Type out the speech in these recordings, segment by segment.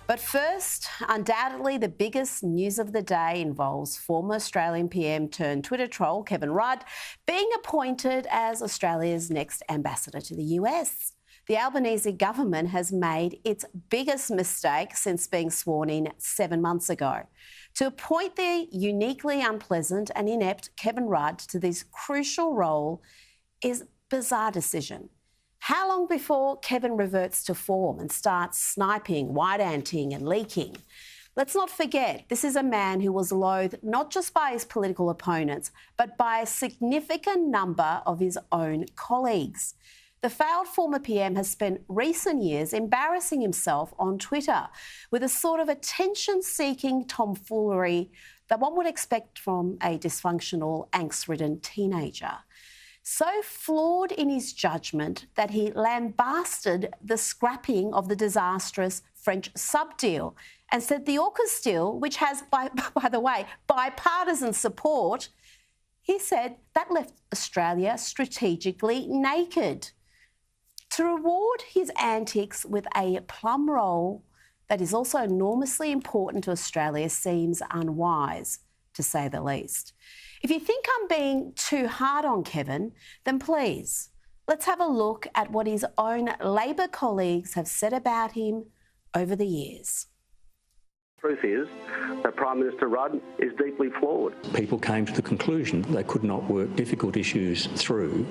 But first, undoubtedly the biggest news of the day involves former Australian PM turned Twitter troll Kevin Rudd being appointed as Australia's next ambassador to the US. The Albanese government has made its biggest mistake since being sworn in 7 months ago. To appoint the uniquely unpleasant and inept Kevin Rudd to this crucial role is a bizarre decision. How long before Kevin reverts to form and starts sniping, white-anting and leaking? Let's not forget, this is a man who was loathed not just by his political opponents, but by a significant number of his own colleagues. The failed former PM has spent recent years embarrassing himself on Twitter with a sort of attention-seeking tomfoolery that one would expect from a dysfunctional, angst-ridden teenager. So flawed in his judgment that he lambasted the scrapping of the disastrous French sub-deal and said the AUKUS deal, which has, by the way, bipartisan support, he said that left Australia strategically naked. To reward his antics with a plum role that is also enormously important to Australia seems unwise, to say the least. If you think I'm being too hard on Kevin, then please, let's have a look at what his own Labor colleagues have said about him over the years. Truth is that Prime Minister Rudd is deeply flawed. People came to the conclusion that they could not work difficult issues through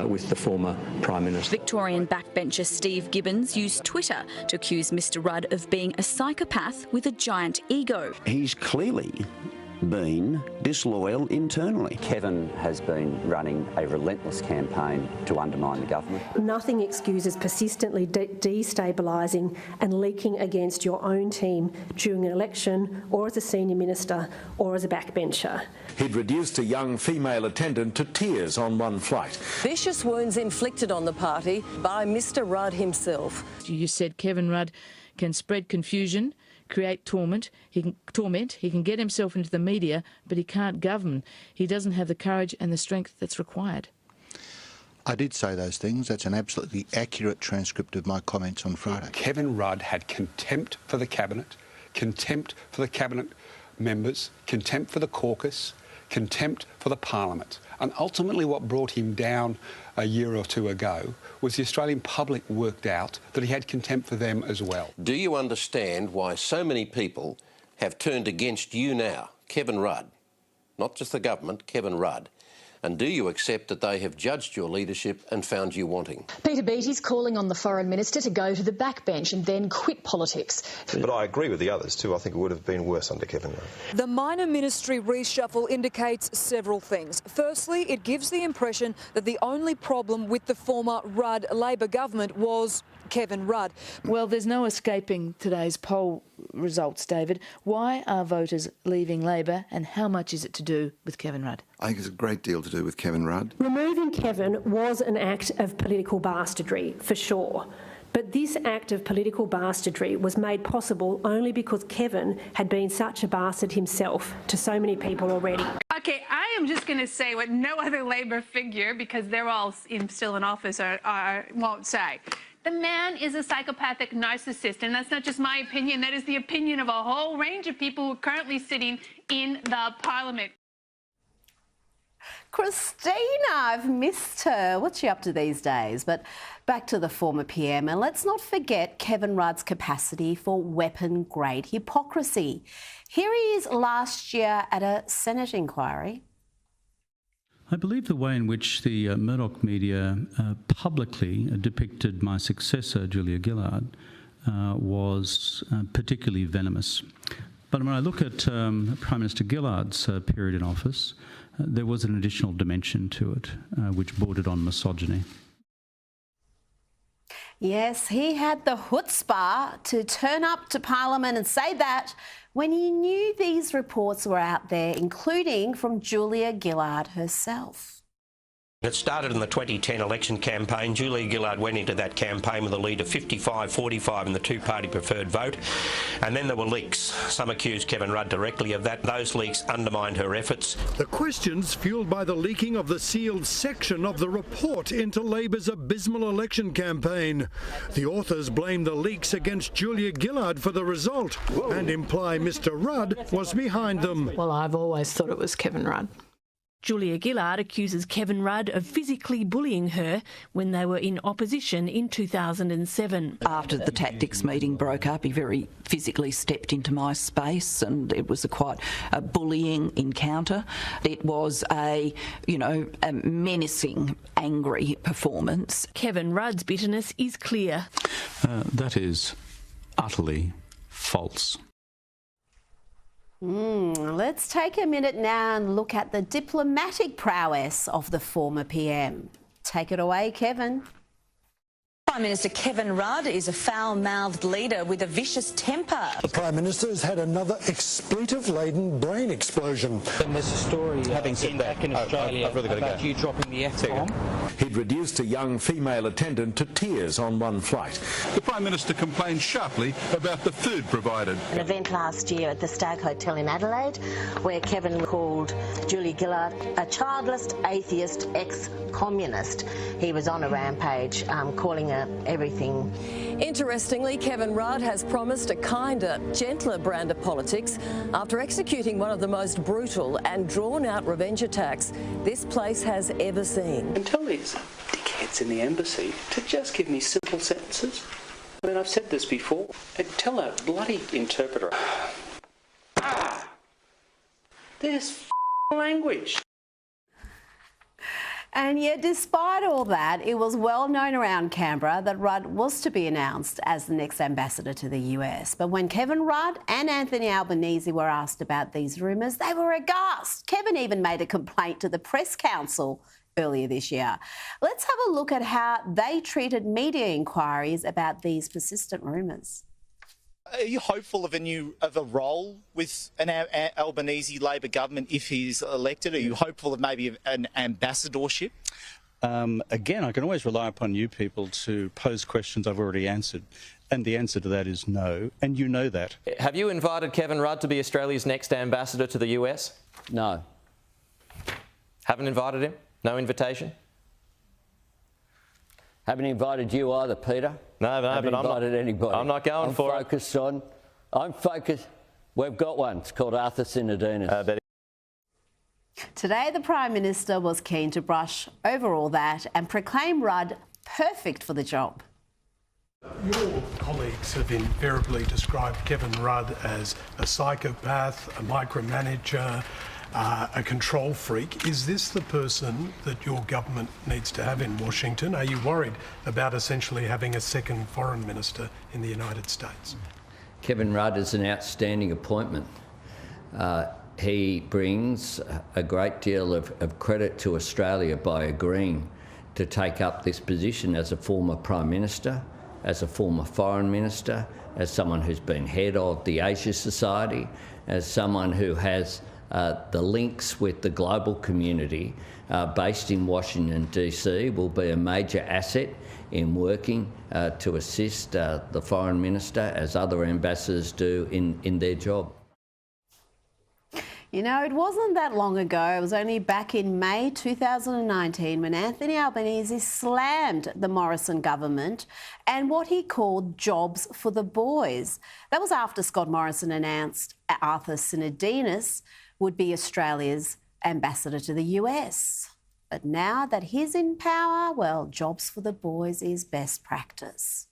with the former Prime Minister. Victorian backbencher Steve Gibbons used Twitter to accuse Mr Rudd of being a psychopath with a giant ego. He's clearly been disloyal internally. Kevin has been running a relentless campaign to undermine the government. Nothing excuses persistently destabilising and leaking against your own team during an election or as a senior minister or as a backbencher. He'd reduced a young female attendant to tears on one flight. Vicious wounds inflicted on the party by Mr Rudd himself. You said Kevin Rudd can spread confusion, create torment, he can get himself into the media, but he can't govern. He doesn't have the courage and the strength that's required. I did say those things. That's an absolutely accurate transcript of my comments on Friday. Kevin Rudd had contempt for the Cabinet, contempt for the Cabinet members, contempt for the caucus, contempt for the Parliament. And ultimately what brought him down a year or two ago was the Australian public worked out that he had contempt for them as well. Do you understand why so many people have turned against you now, Kevin Rudd? Not just the government, Kevin Rudd. And do you accept that they have judged your leadership and found you wanting? Peter Beattie's calling on the Foreign Minister to go to the backbench and then quit politics. But I agree with the others too. I think it would have been worse under Kevin Rudd. The minor ministry reshuffle indicates several things. Firstly, it gives the impression that the only problem with the former Rudd Labor government was Kevin Rudd. Well, there's no escaping today's poll results, David. Why are voters leaving Labor and how much is it to do with Kevin Rudd? I think it's a great deal to do with Kevin Rudd. Removing Kevin was an act of political bastardry, for sure. But this act of political bastardry was made possible only because Kevin had been such a bastard himself to so many people already. OK, I am just going to say what no other Labor figure, because they're all still in office, won't say. The man is a psychopathic narcissist, and that's not just my opinion. That is the opinion of a whole range of people who are currently sitting in the Parliament. Christina, I've missed her. What's she up to these days? But back to the former PM, and let's not forget Kevin Rudd's capacity for weapon-grade hypocrisy. Here he is last year at a Senate inquiry. I believe the way in which the Murdoch media publicly depicted my successor, Julia Gillard, was particularly venomous. But when I look at Prime Minister Gillard's period in office, there was an additional dimension to it, which bordered on misogyny. Yes, he had the chutzpah to turn up to Parliament and say that when he knew these reports were out there, including from Julia Gillard herself. It started in the 2010 election campaign. Julia Gillard went into that campaign with a lead of 55-45 in the two-party preferred vote. And then there were leaks. Some accused Kevin Rudd directly of that. Those leaks undermined her efforts. The questions fuelled by the leaking of the sealed section of the report into Labor's abysmal election campaign. The authors blame the leaks against Julia Gillard for the result and imply Mr Rudd was behind them. Well, I've always thought it was Kevin Rudd. Julia Gillard accuses Kevin Rudd of physically bullying her when they were in opposition in 2007. After the tactics meeting broke up, he very physically stepped into my space and it was quite a bullying encounter. It was a menacing, angry performance. Kevin Rudd's bitterness is clear. That is utterly false. Let's take a minute now and look at the diplomatic prowess of the former PM. Take it away, Kevin. Prime Minister Kevin Rudd is a foul-mouthed leader with a vicious temper. The Prime Minister has had another expletive-laden brain explosion. And there's a story Having said that, back in Australia I've really got to about go. you dropping the F-bomb. He'd reduced a young female attendant to tears on one flight. The Prime Minister complained sharply about the food provided. An event last year at the Stag Hotel in Adelaide where Kevin called Julia Gillard a childless, atheist, ex-communist. He was on a rampage, calling her everything. Interestingly, Kevin Rudd has promised a kinder, gentler brand of politics after executing one of the most brutal and drawn-out revenge attacks this place has ever seen. And tell these dickheads in the embassy to just give me simple sentences. I mean, I've said this before. And tell that bloody interpreter. There's language. And yet, despite all that, it was well known around Canberra that Rudd was to be announced as the next ambassador to the US. But when Kevin Rudd and Anthony Albanese were asked about these rumours, they were aghast. Kevin even made a complaint to the Press Council earlier this year. Let's have a look at how they treated media inquiries about these persistent rumours. Are you hopeful of a role with an Albanese Labor government if he's elected? Are you hopeful of maybe an ambassadorship? Again, I can always rely upon you people to pose questions I've already answered. And the answer to that is no, and you know that. Have you invited Kevin Rudd to be Australia's next ambassador to the US? No. Haven't invited him? No invitation? Haven't invited you either, Peter. No, but I'm not. Anybody. I'm not going for it. I'm focused. We've got one. It's called Arthur Sinodinos. Today, the Prime Minister was keen to brush over all that and proclaim Rudd perfect for the job. Your colleagues have invariably described Kevin Rudd as a psychopath, a micromanager, a control freak. Is this the person that your government needs to have in Washington? Are you worried about essentially having a second foreign minister in the United States? Kevin Rudd is an outstanding appointment. He brings a great deal of credit to Australia by agreeing to take up this position as a former Prime Minister, as a former Foreign Minister, as someone who's been head of the Asia Society, as someone who has the links with the global community based in Washington DC, will be a major asset in working to assist the Foreign Minister as other ambassadors do in their job. You know, it wasn't that long ago, it was only back in May 2019 when Anthony Albanese slammed the Morrison government and what he called jobs for the boys. That was after Scott Morrison announced Arthur Sinodinos would be Australia's ambassador to the US. But now that he's in power, well, jobs for the boys is best practice.